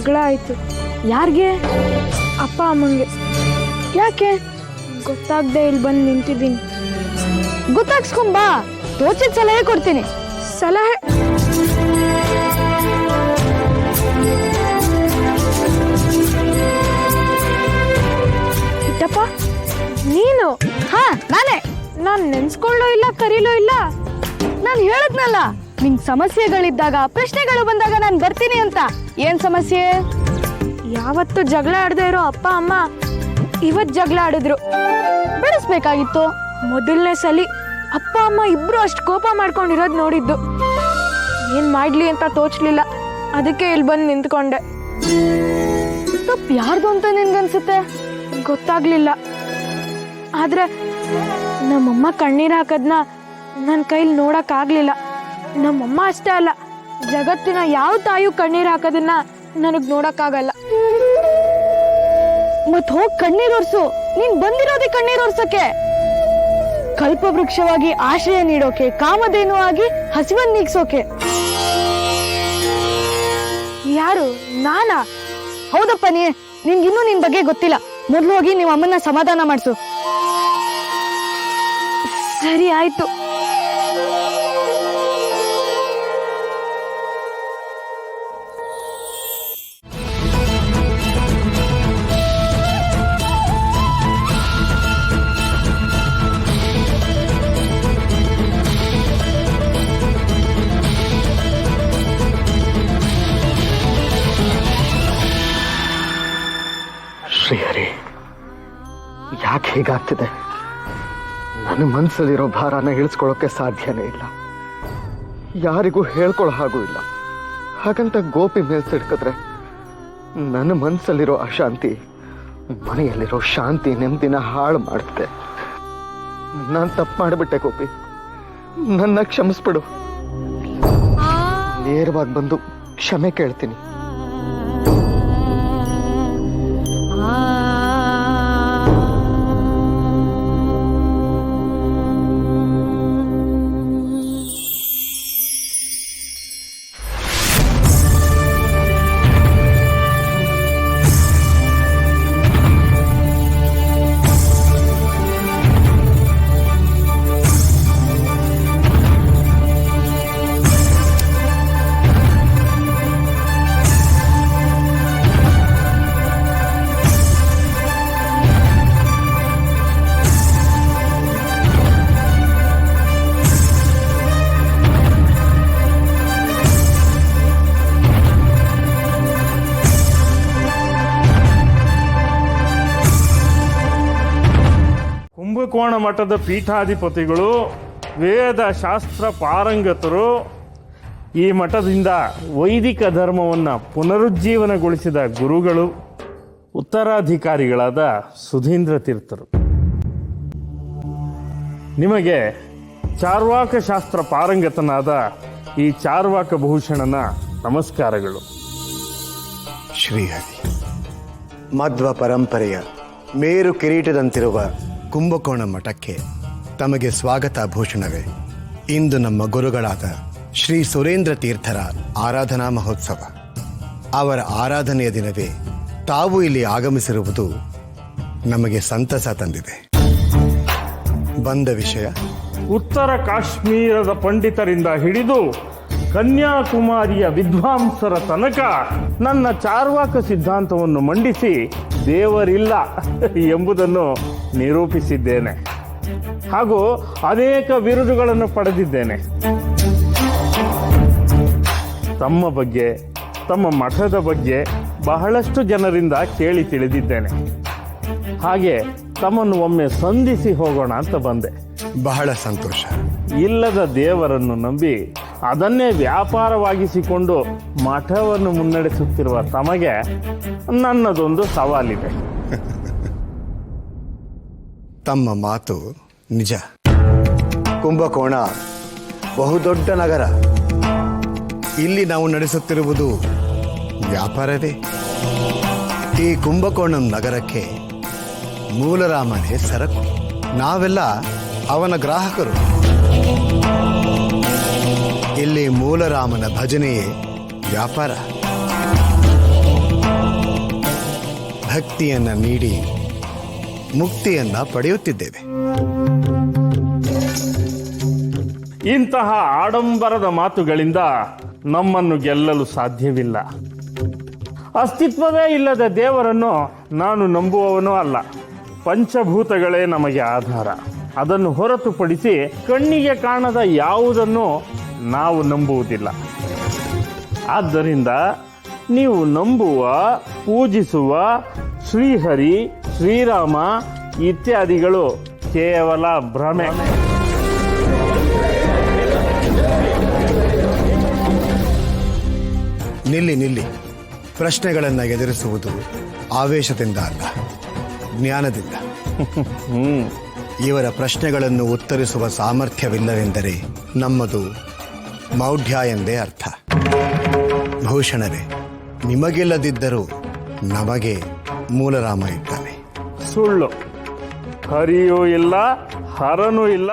ಜಗಳ ಆಯಿತು. ಯಾರಿಗೆ? ಅಪ್ಪ ಅಮ್ಮಂಗೆ. ಯಾಕೆ? ಗೊತ್ತಾಗದೆ ಇಲ್ಲಿ ಬಂದು ನಿಂತಿದ್ದೀನಿ. ಗೊತ್ತಾಗ್ಸ್ಕೊಂಬಾ, ತೋಚಿದ ಸಲಹೆ ಕೊಡ್ತೀನಿ. ಸಲಹೆ? ಕಿಟ್ಟಪ್ಪ ನೀನು? ಹಾ ನಾನೇ. ನಾನು ನೆನ್ಸ್ಕೊಳ್ಳೋ ಇಲ್ಲ, ಕರೀಲೋ ಇಲ್ಲ. ನಾನು ಹೇಳದ್ನಲ್ಲ, ನಿಂಗೆ ಸಮಸ್ಯೆಗಳಿದ್ದಾಗ, ಪ್ರಶ್ನೆಗಳು ಬಂದಾಗ ನಾನು ಬರ್ತೀನಿ ಅಂತ. ಏನ್ ಸಮಸ್ಯೆ? ಯಾವತ್ತು ಜಗಳ ಆಡದೇ ಇರೋ ಅಪ್ಪ ಅಮ್ಮ ಇವತ್ತು ಜಗಳ ಆಡಿದ್ರು. ಬೆಳೆಸ್ಬೇಕಾಗಿತ್ತು. ಮೊದಲನೇ ಸಲಿ ಅಪ್ಪ ಅಮ್ಮ ಇಬ್ರು ಅಷ್ಟು ಕೋಪ ಮಾಡ್ಕೊಂಡಿರೋದು ನೋಡಿದ್ದು. ಏನ್ ಮಾಡ್ಲಿ ಅಂತ ತೋಚ್ಲಿಲ್ಲ, ಅದಕ್ಕೆ ಇಲ್ಲಿ ಬಂದು ನಿಂತ್ಕೊಂಡೆ. ತಪ್ಪು ಯಾರ್ದು ಅಂತ ನಿನ್ಗನ್ಸುತ್ತೆ? ಗೊತ್ತಾಗ್ಲಿಲ್ಲ. ಆದ್ರೆ ನಮ್ಮಮ್ಮ ಕಣ್ಣೀರ್ ಹಾಕದ್ನ ನನ್ನ ಕೈಲಿ ನೋಡಕ್ ಆಗ್ಲಿಲ್ಲ. ನಮ್ಮಮ್ಮ ಅಷ್ಟೇ ಅಲ್ಲ, ಜಗತ್ತಿನ ಯಾವ ತಾಯಿಯೂ ಕಣ್ಣೀರ್ ಹಾಕೋದನ್ನ ನನಗ್ ನೋಡಕ್ಕಾಗಲ್ಲ. ಮತ್ ಹೋಗ್ ಕಣ್ಣೀರೋರ್ಸು. ನೀನ್ ಬಂದಿರೋದೇ ಕಣ್ಣೀರೋರ್ಸಕ್ಕೆ. ಕಲ್ಪವೃಕ್ಷವಾಗಿ ಆಶ್ರಯ ನೀಡೋಕೆ, ಕಾಮಧೇನು ಆಗಿ ಹಸಿವನ್ ನೀಗ್ಸೋಕೆ. ಯಾರು? ನಾನಾ? ಹೌದಪ್ಪ, ನಿನ್ಗಿನ್ನೂ ನಿನ್ ಬಗ್ಗೆ ಗೊತ್ತಿಲ್ಲ. ಮೊದ್ಲು ಹೋಗಿ ನಿಮ್ಮ ಅಮ್ಮನ್ನ ಸಮಾಧಾನ ಮಾಡ್ಸು. ಸರಿ ಆಯ್ತು. ಶ್ರೀಹರಿ, ಯಾಕೆ ಹೀಗಾಗ್ತಿದೆ? ನನ್ನ ಮನಸ್ಸಲ್ಲಿರೋ ಭಾರನ ಇಳಿಸ್ಕೊಳ್ಳೋಕೆ ಸಾಧ್ಯನೇ ಇಲ್ಲ. ಯಾರಿಗೂ ಹೇಳ್ಕೊಳ್ಳೋ ಹಾಗೂ ಇಲ್ಲ. ಹಾಗಂತ ಗೋಪಿ ಮೇಲೆ ಸಿಡ್ಕಿದ್ರೆ ನನ್ನ ಮನಸ್ಸಲ್ಲಿರೋ ಅಶಾಂತಿ ಮನೆಯಲ್ಲಿರೋ ಶಾಂತಿ ನೆಮ್ಮದಿನ ಹಾಳು ಮಾಡುತ್ತೆ. ನಾನು ತಪ್ಪು ಮಾಡಿಬಿಟ್ಟೆ ಗೋಪಿ, ನನ್ನ ಕ್ಷಮಿಸ್ಬಿಡು. ನೇರವಾಗಿ ಬಂದು ಕ್ಷಮೆ ಕೇಳ್ತೀನಿ. ಕುಂಭಕೋಣ ಮಠದ ಪೀಠಾಧಿಪತಿಗಳು, ವೇದ ಶಾಸ್ತ್ರ ಪಾರಂಗತರು, ಈ ಮಠದಿಂದ ವೈದಿಕ ಧರ್ಮವನ್ನು ಪುನರುಜ್ಜೀವನಗೊಳಿಸಿದ ಗುರುಗಳು, ಉತ್ತರಾಧಿಕಾರಿಗಳಾದ ಸುಧೀಂದ್ರ ತೀರ್ಥರು. ನಿಮಗೆ ಚಾರ್ವಾಕ ಶಾಸ್ತ್ರ ಪಾರಂಗತನಾದ ಈ ಚಾರ್ವಾಕ ಭೂಷಣನ ನಮಸ್ಕಾರಗಳು. ಶ್ರೀಹರಿ, ಮಧ್ವ ಪರಂಪರೆಯ ಮೇರು ಕಿರೀಟದಂತಿರುವ ಕುಂಭಕೋಣ ಮಠಕ್ಕೆ ತಮಗೆ ಸ್ವಾಗತ ಭೂಷಣವೇ. ಇಂದು ನಮ್ಮ ಗುರುಗಳಾದ ಶ್ರೀ ಸುರೇಂದ್ರ ತೀರ್ಥರ ಆರಾಧನಾ ಮಹೋತ್ಸವ. ಅವರ ಆರಾಧನೆಯ ದಿನವೇ ತಾವು ಇಲ್ಲಿ ಆಗಮಿಸಿರುವುದು ನಮಗೆ ಸಂತಸ ತಂದಿದೆ. ಬಂದ ವಿಷಯ, ಉತ್ತರ ಕಾಶ್ಮೀರದ ಪಂಡಿತರಿಂದ ಹಿಡಿದು ಕನ್ಯಾಕುಮಾರಿಯ ವಿದ್ವಾಂಸರ ತನಕ ನನ್ನ ಚಾರ್ವಾಕ ಸಿದ್ಧಾಂತವನ್ನು ಮಂಡಿಸಿ ದೇವರಿಲ್ಲ ಎಂಬುದನ್ನು ನಿರೂಪಿಸಿದ್ದೇನೆ. ಹಾಗೂ ಅನೇಕ ಬಿರುದುಗಳನ್ನು ಪಡೆದಿದ್ದೇನೆ. ತಮ್ಮ ಬಗ್ಗೆ, ತಮ್ಮ ಮಠದ ಬಗ್ಗೆ ಬಹಳಷ್ಟು ಜನರಿಂದ ಕೇಳಿ ತಿಳಿದಿದ್ದೇನೆ. ಹಾಗೆ ತಮ್ಮನ್ನು ಒಮ್ಮೆ ಸಂಧಿಸಿ ಹೋಗೋಣ ಅಂತ ಬಂದೆ. ಬಹಳ ಸಂತೋಷ. ಇಲ್ಲದ ದೇವರನ್ನು ನಂಬಿ ಅದನ್ನೇ ವ್ಯಾಪಾರವಾಗಿಸಿಕೊಂಡು ಮಠವನ್ನು ಮುನ್ನಡೆಸುತ್ತಿರುವ ತಮಗೆ ನನ್ನದೊಂದು ಸವಾಲಿದೆ. ತಮ್ಮ ಮಾತು ನಿಜ. ಕುಂಭಕೋಣ ಬಹುದೊಡ್ಡ ನಗರ. ಇಲ್ಲಿ ನಾವು ನಡೆಸುತ್ತಿರುವುದು ವ್ಯಾಪಾರವೇ. ಈ ಕುಂಭಕೋಣಂ ನಗರಕ್ಕೆ ಮೂಲರಾಮನೇ ಸರಕು. ನಾವೆಲ್ಲ ಅವನ ಗ್ರಾಹಕರು. ಇಲ್ಲಿ ಮೂಲರಾಮನ ಭಜನೆಯೇ ವ್ಯಾಪಾರ. ಭಕ್ತಿಯನ್ನ ನೀಡಿ ಮುಕ್ತಿಯನ್ನ ಪಡೆಯುತ್ತಿದ್ದೇವೆ. ಇಂತಹ ಆಡಂಬರದ ಮಾತುಗಳಿಂದ ನಮ್ಮನ್ನು ಗೆಲ್ಲಲು ಸಾಧ್ಯವಿಲ್ಲ. ಅಸ್ತಿತ್ವವೇ ಇಲ್ಲದ ದೇವರನ್ನು ನಾನು ನಂಬುವವನೂ ಅಲ್ಲ. ಪಂಚಭೂತಗಳೇ ನಮಗೆ ಆಧಾರ. ಅದನ್ನು ಹೊರತುಪಡಿಸಿ ಕಣ್ಣಿಗೆ ಕಾಣದ ಯಾವುದನ್ನು ನಾವು ನಂಬುವುದಿಲ್ಲ. ಆದ್ದರಿಂದ ನೀವು ನಂಬುವ, ಪೂಜಿಸುವ ಶ್ರೀಹರಿ, ಶ್ರೀರಾಮ ಇತ್ಯಾದಿಗಳು ಕೇವಲ ಭ್ರಮೆ. ನಿಲ್ಲಿ. ಪ್ರಶ್ನೆಗಳನ್ನು ಎದುರಿಸುವುದು ಆವೇಶದಿಂದ ಅಲ್ಲ, ಜ್ಞಾನದಿಂದ. ಇವರ ಪ್ರಶ್ನೆಗಳನ್ನು ಉತ್ತರಿಸುವ ಸಾಮರ್ಥ್ಯವಿಲ್ಲವೆಂದರೆ ನಮ್ಮದು ಮೌಢ್ಯ ಎಂದೇ ಅರ್ಥ. ಭೂಷಣರೇ, ನಿಮಗಿಲ್ಲದಿದ್ದರೂ ನಮಗೆ ಮೂಲರಾಮ ಇದ್ದಾನೆ. ಸುಳ್ಳು. ಹರಿಯೂ ಇಲ್ಲ, ಹರನೂ ಇಲ್ಲ.